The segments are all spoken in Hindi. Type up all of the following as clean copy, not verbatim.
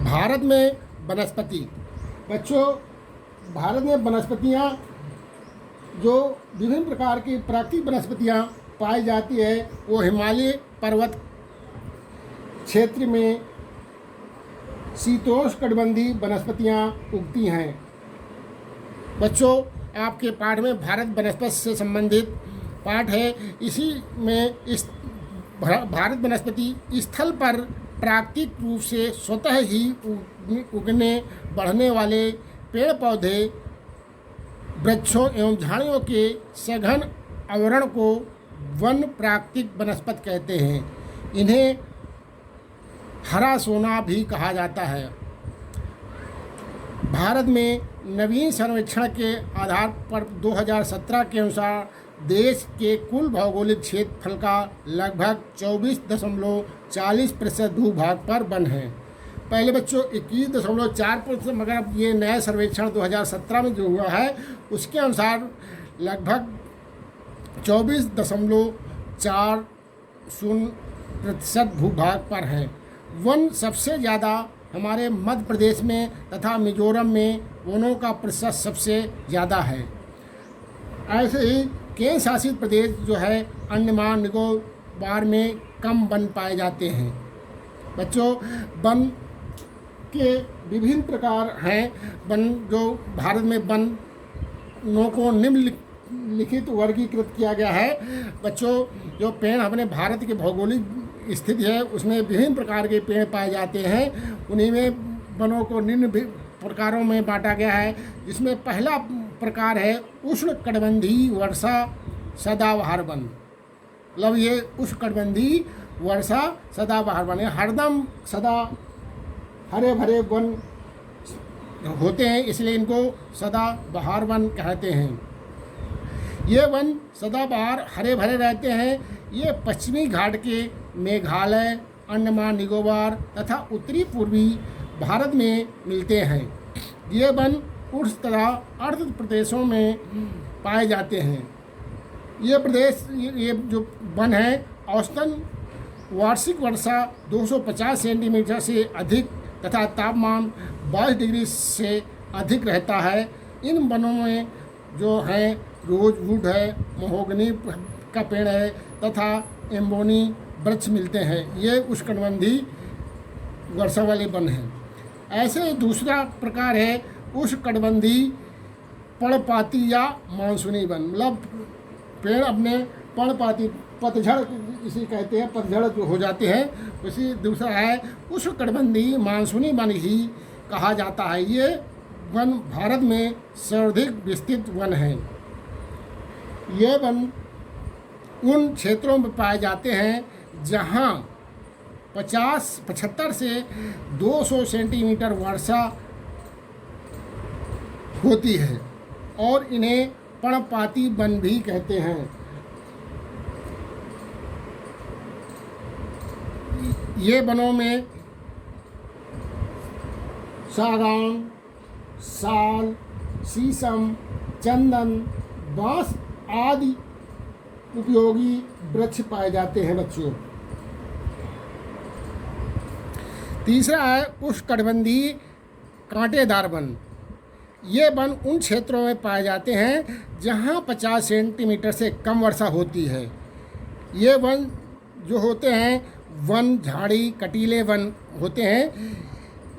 भारत में वनस्पति। बच्चों, भारत में वनस्पतियाँ जो विभिन्न प्रकार की प्राकृतिक वनस्पतियाँ पाई जाती है वो हिमालय पर्वत क्षेत्र में शीतोष्णकटिबंधीय वनस्पतियाँ उगती हैं। बच्चों, आपके पाठ में भारत वनस्पति से संबंधित पाठ है। इसी में इस भारत वनस्पति स्थल पर प्राकृतिक रूप से स्वतः ही उगने बढ़ने वाले पेड़ पौधे, वृक्षों एवं झाड़ियों के सघन आवरण को वन प्राकृतिक वनस्पति कहते हैं। इन्हें हरा सोना भी कहा जाता है। भारत में नवीन सर्वेक्षण के आधार पर 2017 के अनुसार देश के कुल भौगोलिक क्षेत्रफल का लगभग 24.40% भूभाग पर वन है। पहले बच्चों 21.4%, मगर ये नया सर्वेक्षण 2017 में जो हुआ है उसके अनुसार लगभग 24.40% भूभाग पर है। वन सबसे ज़्यादा हमारे मध्य प्रदेश में तथा मिजोरम में वनों का प्रतिशत सबसे ज़्यादा है। ऐसे ही केंद्र शासित प्रदेश जो है अंडमान निकोबार में कम वन पाए जाते हैं। बच्चों, वन के विभिन्न प्रकार हैं। वन जो भारत में वनों को निम्नलिखित वर्गीकृत किया गया है। बच्चों, जो पेड़ अपने भारत के भौगोलिक स्थिति है उसमें विभिन्न प्रकार के पेड़ पाए जाते हैं। उन्हीं में वनों को निम्न प्रकारों में बांटा गया है, जिसमें पहला प्रकार है उष्णकटिबंधीय वर्षा सदाबहार वन। मतलब ये उष्णकटिबंधीय वर्षा सदाबहार वन है, हरदम सदा हरे भरे वन होते हैं, इसलिए इनको सदाबहार वन कहते हैं। ये वन सदाबहार हरे भरे रहते हैं। ये पश्चिमी घाट के मेघालय, अंडमान निकोबार तथा उत्तरी पूर्वी भारत में मिलते हैं। ये वन उष्ण तथा अर्ध प्रदेशों में पाए जाते हैं। ये जो वन है औसतन वार्षिक वर्षा 250 सेंटीमीटर से अधिक तथा तापमान 22 डिग्री से अधिक रहता है। इन वनों में जो है रोजवुड है, महोगनी का पेड़ है तथा एम्बोनी वृक्ष मिलते हैं। ये उष्णकटिबंधीय वर्षा वाले वन हैं। ऐसे दूसरा प्रकार है उष्णकटिबंधीय पर्णपाती या मानसूनी वन। मतलब पेड़ अपने पर्णपाती पतझड़ इसे कहते हैं, पतझड़ जो हो जाते हैं उसी। दूसरा है उष्णकटिबंधीय मानसूनी वन ही कहा जाता है। ये वन भारत में सर्वाधिक विस्तृत वन है। ये वन उन क्षेत्रों में पाए जाते हैं जहाँ 75 से 200 सेंटीमीटर वर्षा होती है और इन्हें पर्णपाती वन भी कहते हैं। ये वनों में सागौन, साल, शीशम, चंदन, बांस आदि उपयोगी वृक्ष पाए जाते हैं। बच्चों, तीसरा है उष्णकटिबंधीय कांटेदार वन। ये वन उन क्षेत्रों में पाए जाते हैं जहां 50 सेंटीमीटर से कम वर्षा होती है। ये वन जो होते हैं वन झाड़ी कटीले वन होते हैं।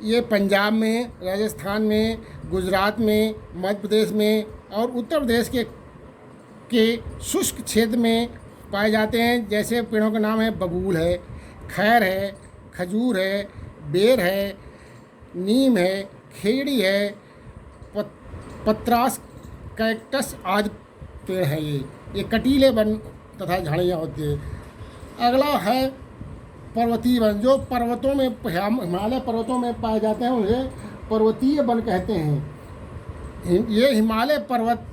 ये पंजाब में, राजस्थान में, गुजरात में, मध्य प्रदेश में और उत्तर प्रदेश के शुष्क क्षेत्र में पाए जाते हैं। जैसे पेड़ों का नाम है बबूल है, खैर है, खजूर है, बेर है, नीम है, खेड़ी है, पत्रास, कैक्टस आदि पेड़ हैं। ये कटीले वन तथा झाड़ियाँ होती है। अगला है पर्वतीय वन, जो पर्वतों में हिमालय पर्वतों में पाए जाते हैं, उन्हें पर्वतीय वन कहते हैं। ये हिमालय पर्वत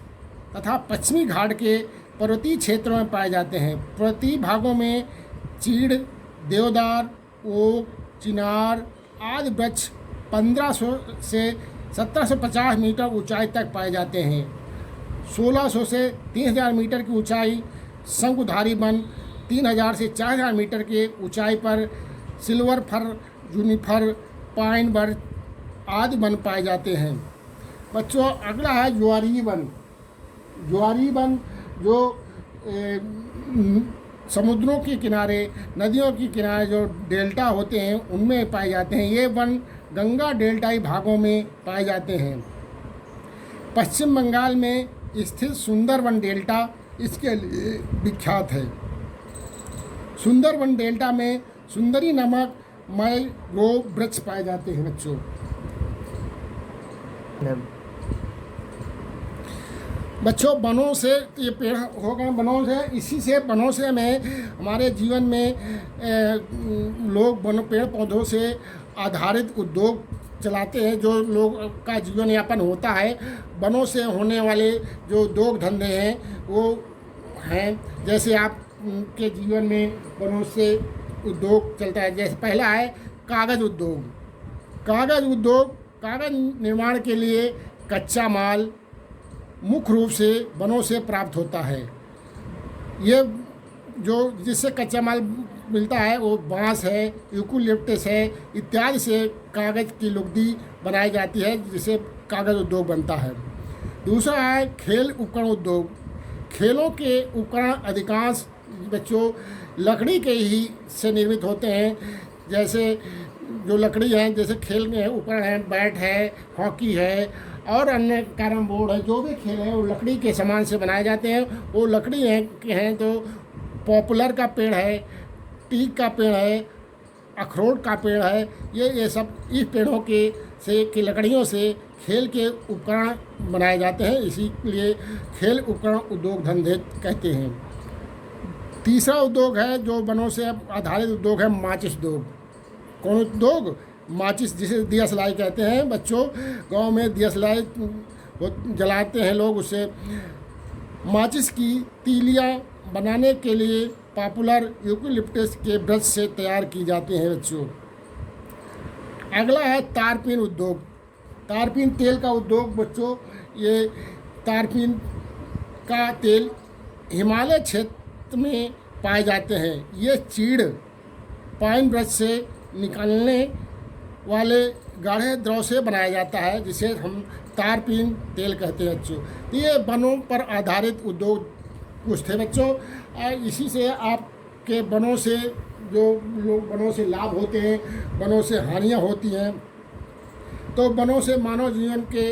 तथा पश्चिमी घाट के पर्वतीय क्षेत्रों में पाए जाते हैं। पर्वतीय भागों में चीड़, देवदार, ओक, चिनार आदि वृक्ष 1500 से 1750 मीटर ऊंचाई तक पाए जाते हैं। 1600 से 3000 मीटर की ऊंचाई शंकुधारी वन, 3000 से 4000 मीटर के ऊंचाई पर सिल्वर फर, जूनिफर पाइन वन आदि वन पाए जाते हैं। बच्चों अगला है ज्वारीय वन। ज्वारीय वन जो समुद्रों के किनारे, नदियों के किनारे जो डेल्टा होते हैं उनमें पाए जाते हैं। ये वन गंगा डेल्टाई भागों में पाए जाते हैं। पश्चिम बंगाल में स्थित सुंदरवन डेल्टा इसके लिए विख्यात है। सुंदरवन डेल्टा में सुंदरी नामक मैंग्रोव वृक्ष पाए जाते हैं। बच्चों वनों से ये पेड़ हो गए, वनों से इसी से वनों से हमें हमारे जीवन में लोग पेड़ पौधों से आधारित उद्योग चलाते हैं। जो लोग का जीवन यापन होता है वनों से होने वाले जो उद्योग धंधे हैं वो हैं। जैसे आप के जीवन में वनों से उद्योग चलता है। जैसे पहला है कागज़ उद्योग। कागज़ उद्योग कागज़ निर्माण के लिए कच्चा माल मुख्य रूप से वनों से प्राप्त होता है। ये जो जिससे कच्चा माल मिलता है वो बांस है, यूकेलिप्टस है इत्यादि से कागज़ की लुगदी बनाई जाती है, जिससे कागज़ उद्योग बनता है। दूसरा है खेल उपकरण उद्योग। खेलों के उपकरण अधिकांश बच्चों लकड़ी के ही से निर्मित होते हैं। जैसे जो लकड़ी है, जैसे खेल में उपकरण है, बैट है, हॉकी है और अन्य कैरम बोर्ड है, जो भी खेल है वो लकड़ी के सामान से बनाए जाते हैं। वो लकड़ी हैं तो पॉपुलर का पेड़ है, टीक का पेड़ है, अखरोट का पेड़ है। ये सब इस पेड़ों की लकड़ियों से खेल के उपकरण बनाए जाते हैं, इसीलिए खेल उपकरण उद्योग धंधे कहते हैं। तीसरा उद्योग है जो वनों से आधारित उद्योग है माचिस उद्योग। कौन उद्योग? माचिस, जिसे दिया सलाई कहते हैं। बच्चों गांव में दिया सलाई जलाते हैं लोग, उससे माचिस की तीलियां बनाने के लिए पॉपुलर यूकेलिप्टस के वृक्ष से तैयार की जाती हैं। बच्चों अगला है तारपीन उद्योग। तारपीन तेल का उद्योग। बच्चों ये तारपीन का तेल हिमालय क्षेत्र में पाए जाते हैं। ये चीड़ पाइन वृक्ष से निकलने वाले गाढ़े द्रव से बनाया जाता है, जिसे हम तारपीन तेल कहते हैं। बच्चों तो ये वनों पर आधारित उद्योग कुछ थे। बच्चों इसी से आपके वनों से जो लोग वनों से लाभ होते हैं, वनों से हानियाँ होती हैं। तो वनों से मानव जीवन के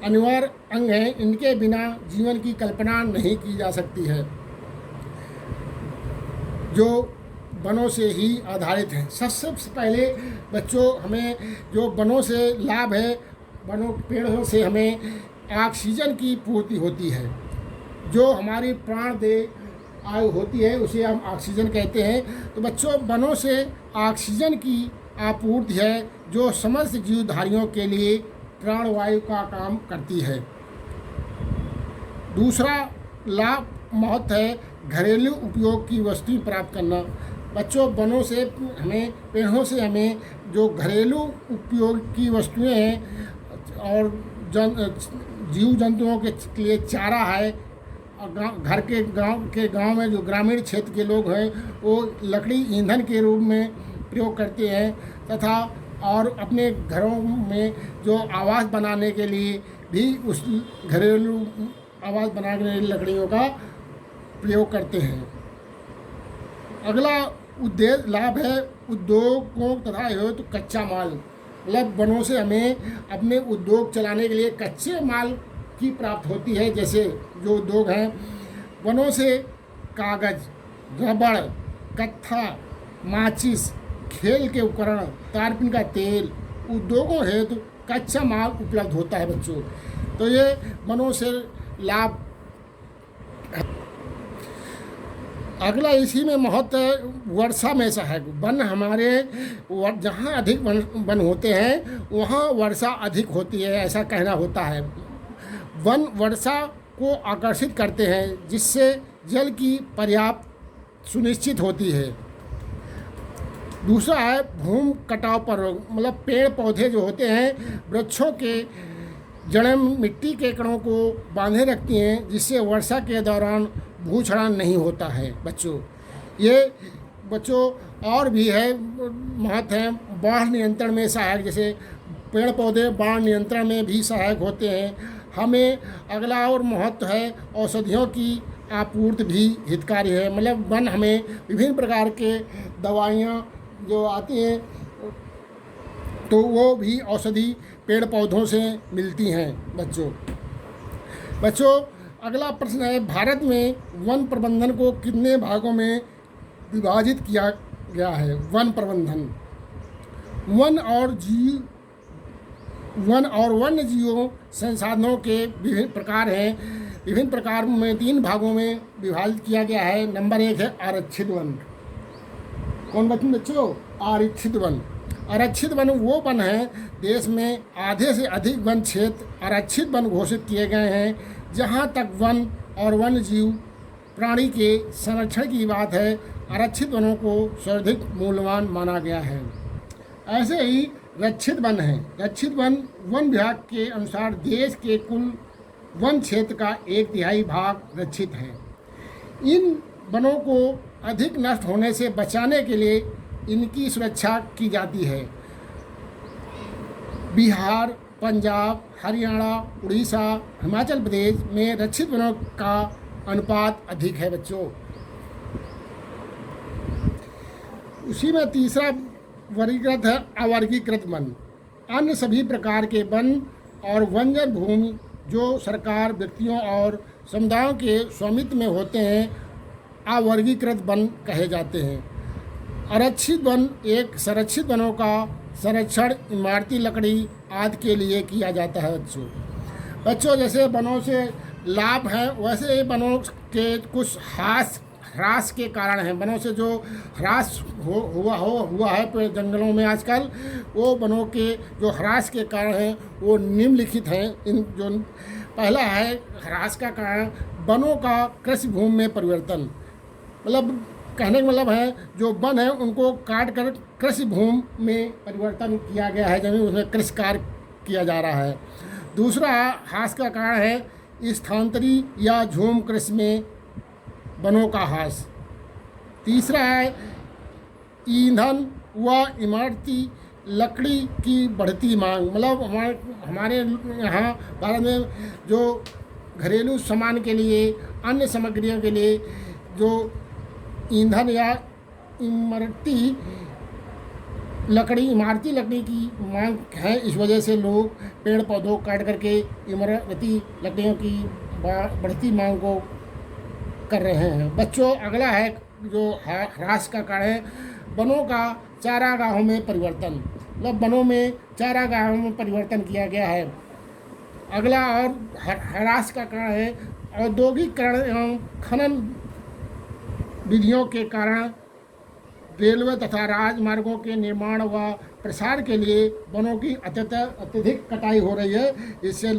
अनिवार्य अंग हैं, इनके बिना जीवन की कल्पना नहीं की जा सकती है, जो वनों से ही आधारित हैं। सबसे पहले बच्चों हमें जो वनों से लाभ है, वनों पेड़ों से हमें ऑक्सीजन की पूर्ति होती है। जो हमारी प्राणदेह आयु होती है उसे हम ऑक्सीजन कहते हैं। तो बच्चों वनों से ऑक्सीजन की आपूर्ति है जो समस्त जीवधारियों के लिए प्राणवायु का काम करती है। दूसरा लाभ महत्व है घरेलू उपयोग की वस्तुएं प्राप्त करना। बच्चों वनों से हमें, पेड़ों से हमें जो घरेलू उपयोग की वस्तुएं हैं और जीव जंतुओं के लिए चारा है, और गांव में जो ग्रामीण क्षेत्र के लोग हैं वो लकड़ी ईंधन के रूप में प्रयोग करते हैं, तथा और अपने घरों में जो आवास बनाने के लिए भी उस घरेलू आवास बनाने के लिए लकड़ियों का प्रयोग करते हैं। अगला उद्देश्य लाभ है उद्योगों तथा तो कच्चा माल। मतलब वनों से हमें अपने उद्योग चलाने के लिए कच्चे माल की प्राप्त होती है। जैसे जो उद्योग हैं वनों से कागज़, रबड़, कत्था, माचिस, खेल के उपकरण, तारपीन का तेल उद्योगों हेतु कच्चा माल उपलब्ध होता है। बच्चों तो ये वनों से लाभ। अगला इसी में महत्व है वर्षा में सहायक। वन हमारे जहाँ अधिक वन होते हैं वहाँ वर्षा अधिक होती है, ऐसा कहना होता है। वन वर्षा को आकर्षित करते हैं, जिससे जल की पर्याप्त सुनिश्चित होती है। दूसरा है भूमि कटाव पर रोक। मतलब पेड़ पौधे जो होते हैं वृक्षों के जड़ें मिट्टी के कणों को बांधे रखती हैं, जिससे वर्षा के दौरान भूक्षरण नहीं होता है। बच्चों ये बच्चों और भी है महत्व है। बाढ़ नियंत्रण में सहायक, जैसे पेड़ पौधे बाढ़ नियंत्रण में भी सहायक होते हैं। हमें अगला और महत्व है औषधियों की आपूर्ति भी हितकारी है। मतलब वन हमें विभिन्न प्रकार के दवाइयाँ जो आती हैं तो वो भी औषधि पेड़ पौधों से मिलती हैं बच्चों। अगला प्रश्न है, भारत में वन प्रबंधन को कितने भागों में विभाजित किया गया है? वन प्रबंधन वन और वन्य जीवों संसाधनों के विभिन्न प्रकार हैं। विभिन्न प्रकार में 3 भागों में विभाजित किया गया है। नंबर 1 है आरक्षित वन। कौन बच्चों? आरक्षित वन। आरक्षित वन वो वन है देश में आधे से अधिक वन क्षेत्र आरक्षित वन घोषित किए गए हैं। जहाँ तक वन और वन्य जीव प्राणी के संरक्षण की बात है, आरक्षित वनों को सर्वाधिक मूल्यवान माना गया है। ऐसे ही रक्षित वन है। रक्षित वन विभाग के अनुसार देश के कुल वन क्षेत्र का 1/3 भाग रक्षित है। इन वनों को अधिक नष्ट होने से बचाने के लिए इनकी सुरक्षा की जाती है। बिहार, पंजाब, हरियाणा, उड़ीसा, हिमाचल प्रदेश में रक्षित वनों का अनुपात अधिक है बच्चों। उसी में तीसरा वर्गीकृत है अवर्गीकृत वन। अन्य सभी प्रकार के वन और बंजर भूमि जो सरकार, व्यक्तियों और समुदायों के स्वामित्व में होते हैं, अवर्गीकृत वन कहे जाते हैं। आरक्षित वन एक संरक्षित वनों का संरक्षण इमारती लकड़ी आदि के लिए किया जाता है बच्चों। जैसे वनों से लाभ हैं, वैसे ही वनों के कुछ ह्रास के कारण हैं। वनों से जो ह्रास हुआ है जंगलों में आजकल, वो वनों के जो ह्रास के कारण हैं वो निम्नलिखित हैं। इन जो पहला है ह्रास का कारण, वनों का कृषि भूमि में परिवर्तन। मतलब कहने का मतलब है जो वन है उनको काट कर कृषि भूमि में परिवर्तन किया गया है, जमीन उसमें कृषि कार्य किया जा रहा है। दूसरा ह्रास का कारण है स्थानांतरी या झूम कृषि में वनों का ह्रास। तीसरा है ईंधन व इमारती लकड़ी की बढ़ती मांग। मतलब हमारे यहाँ भारत में जो घरेलू सामान के लिए, अन्य सामग्रियों के लिए जो ईंधन या इमारती लकड़ी की मांग है, इस वजह से लोग पेड़ पौधों काट करके इमारती लकड़ियों की बढ़ती मांग को कर रहे हैं बच्चों। अगला है जो ह्रास का कारण है वनों का चारागाहों में परिवर्तन। मतलब वनों में चारागाहों में परिवर्तन किया गया है। अगला और ह्रास का कारण है औद्योगिकरण एवं खनन विधियों के कारण रेलवे तथा राजमार्गों के निर्माण व प्रसार के लिए वनों की अत्यधिक कटाई हो रही है। इससे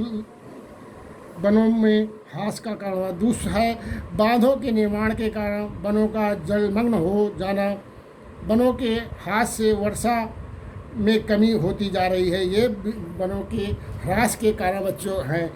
वनों में ह्रास का कारण है। दूसरा है बांधों के निर्माण के कारण वनों का जलमग्न हो जाना। वनों के ह्रास से वर्षा में कमी होती जा रही है। ये वनों के ह्रास के कारण बच्चों हैं।